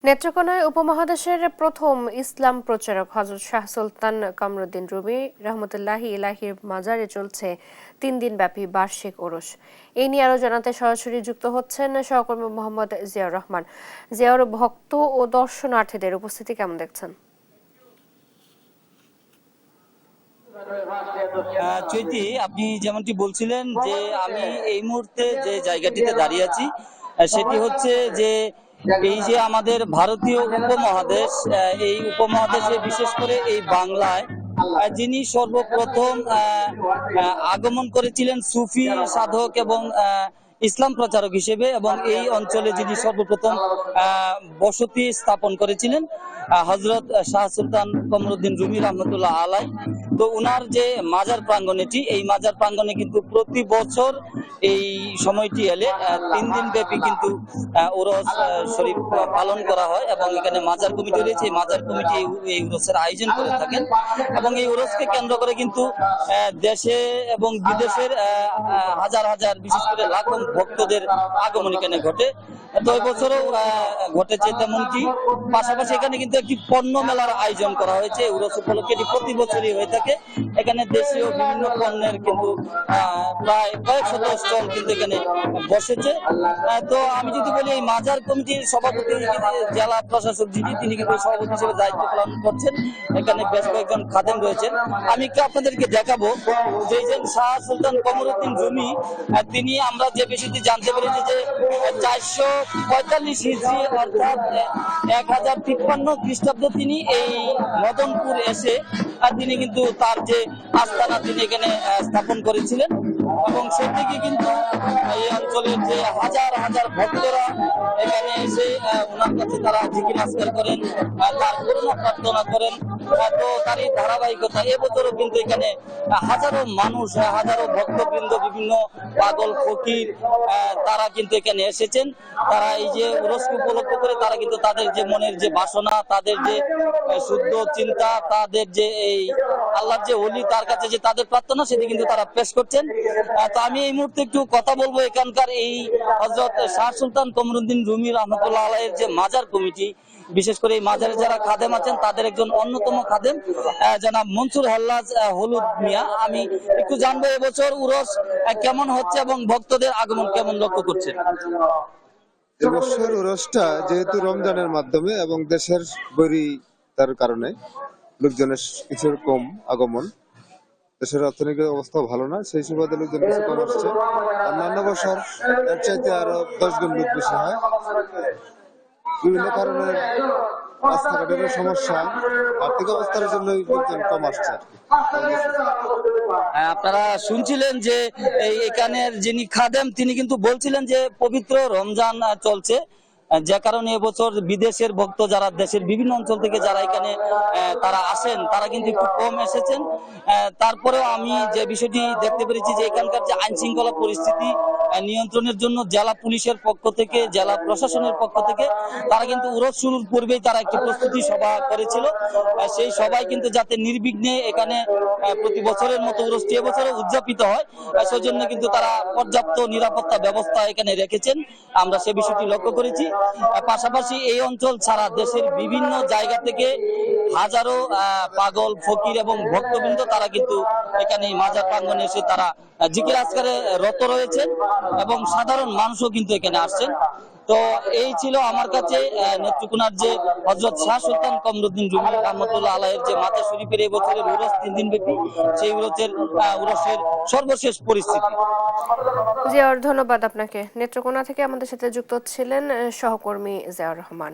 নেত্রকোনায় উপমহাদেশের প্রথম ইসলাম প্রচারক হযরত শাহ সুলতান কামরুদ্দিন রুমি রহমতুল্লাহি ইলাহির মাজারে চলছে ৩ দিনব্যাপী বার্ষিক ওরস। এই নিয়ে আরো জানাতে সরাসরি যুক্ত হচ্ছেন সহকর্মী মোহাম্মদ জিয়াউর রহমান। জিয়াউর, ভক্ত ও দর্শনার্থীদের উপস্থিতি কেমন দেখছেন? চৈতি, আপনি যেমনটি বলছিলেন যে আমি এই মুহূর্তে যে জায়গাটিতে দাঁড়িয়ে আছি সেটি হচ্ছে যে এই যে আমাদের ভারতীয় উপমহাদেশ, এই উপমহাদেশে বিশেষ করে এই বাংলায় যিনি সর্বপ্রথম আগমন করেছিলেন সুফি সাধক এবং ইসলাম প্রচারক হিসেবে, এবং এই অঞ্চলে যিনি সর্বপ্রথম বসতি স্থাপন করেছিলেন হযরত শাহ সুলতান কমরুদ্দিন রুমি রহমতুল্লাহ আলাই। তো উনার যে মাজার প্রাঙ্গণ, এই মাজার প্রাঙ্গণে কিন্তু প্রতি বছর এই সময়টি এলে 3 দিন ব্যাপী কিন্তু ওরস শরীফ পালন করা হয়, এবং এখানে মাজার কমিটি রয়েছে। এই মাজার কমিটি এই ওরসের আয়োজন করে থাকেন, এবং এই ওরসকে কেন্দ্র করে কিন্তু দেশে এবং বিদেশের হাজার হাজার, বিশেষ করে লাখো ভক্তদের আগমন এখানে ঘটে। তো এবছরও ঘটেছে তেমনটি। পাশাপাশি এখানে কিন্তু একটি পণ্য মেলার আয়োজন করা হয়েছে উরস উপলক্ষে। এটি প্রতি বছরই হয়ে থাকে। এখানে দেশীয় বিভিন্ন পণ্যের কিন্তু প্রায় কয়েক শত স্টল কিন্তু এখানে বসেছে। তো আমি যদি বলি, এই মাজার কমিটির সভাপতি জেলা প্রশাসক যিনি, তিনি কিন্তু সভাপতি হিসেবে দায়িত্ব পালন করছেন। এখানে বেশ কয়েকজন খাদেম রয়েছেন। আমি একটু আপনাদেরকে দেখাবো যে শাহ সুলতান কমরুদ্দিন রুমি, তিনি, আমরা যে বিষয়টি জানতে পেরেছি যে 445 হিজরি অর্থাৎ 1053 খ্রিস্টাব্দে তিনি এই মদনপুর এসে তিনি কিন্তু তার যে আস্তানা তিনি এখানে স্থাপন করেছিলেন, এবং সে থেকে কিন্তু এই অঞ্চলের যে হাজার হাজার ভক্তরা এখানে এসে ওনার কাছে তারা জিকির আজকার করেন, তার করুণা প্রার্থনা করেন। তো তারই ধারাবাহিকতা এবছরও কিন্তু এখানে হাজারো মানুষ, হাজারো ভক্তবৃন্দ, বিভিন্ন পাগল ফকির তারা কিন্তু এখানে এসেছেন। তারা এই যে উরসকে উপলক্ষ করে তারা কিন্তু তাদের যে মনের যে বাসনা, তাদের যে শুদ্ধ চিন্তা, তাদের যে এই আল্লাহর যে ওলি, তার কাছে যে তাদের প্রার্থনা, সেটি কিন্তু তারা পেশ করছেন। তো আমি এই মুহূর্তে একটু কথা বলবো এখানকার এই হযরত শাহ সুলতান কমরুদ্দিন রুমি রহমতুল্লাহ আলাইহির যে মাজার কমিটি, বিশেষ করে এই মাজারে যারা খাদেম আছেন তাদের একজন অন্যতম খাদেম জনাব মনসুর হাল্লাজ হলুদ মিয়া। আমি একটু জানবো এবছর উরস কেমন হচ্ছে এবং ভক্তদের আগমন কেমন লক্ষ্য করছেন। এবছর উরসটা যেহেতু রমজানের মাধ্যমে এবং দেশের বৈরিতার কারণে লোকজনের কিছু কম আগমন, দেশের অর্থনৈতিক অবস্থা ভালো না, সেই সুবাদে লোকজন কিছু কম আসছে। অন্যান্য বছর এর চাইতে আরো 10 গুণ লোক বেশি হয়। বিভিন্ন কারণে রাস্তাঘাটের সমস্যা, আর্থিক অবস্থার জন্য লোকজন কম আসছে আর কি। আপনারা শুনছিলেন যে এখানের যিনি খাদেম, তিনি কিন্তু বলছিলেন যে পবিত্র রমজান চলছে, যে কারণে এবছর বিদেশের ভক্ত যারা দেশের বিভিন্ন অঞ্চল থেকে যারা এখানে তারা আসেন, তারা কিন্তু একটু কম এসেছেন। তারপরেও আমি যে বিষয়টি দেখতে পেরেছি যে এখানকার যে আইন শৃঙ্খলা পরিস্থিতি নিয়ন্ত্রণের জন্য জেলা পুলিশের পক্ষ থেকে, জেলা প্রশাসনের পক্ষ থেকে তারা কিন্তু উরস শুরুর পূর্বেই তারা একটি প্রস্তুতি সভা করেছিল। সেই সবাই কিন্তু যাতে নির্বিঘ্নে এখানে প্রতি বছরের মতো উরসটি এবছরও উদযাপিত হয়, সেজন্য কিন্তু তারা পর্যাপ্ত নিরাপত্তা ব্যবস্থা এখানে রেখেছেন। আমরা সে বিষয়টি লক্ষ্য করেছি। পাশাপাশি এই অঞ্চল ছাড়া দেশের বিভিন্ন জায়গা থেকে হাজারো পাগল ফকির এবং ভক্তবৃন্দ তারা কিন্তু এখানে মাজার প্রাঙ্গণে এসে তারা জিকির আজকারে রত রয়েছেন, এবং সাধারণ মানুষও কিন্তু এখানে আসছেন। তো এই ছিল আমার কাছে নেত্রকোনার যে হযরত শাহ সুলতান কমরুদ্দিন রুমি রহমতুল্লাহ আলাইহির যে মাজার শরীফের এই বছরের উরস 3 দিন ব্যাপী, সেই উরসের সর্বশেষ পরিস্থিতি। জিয়াউর, ধন্যবাদ আপনাকে। নেত্রকোনা থেকে আমাদের সাথে যুক্ত ছিলেন সহকর্মী জিয়াউর রহমান।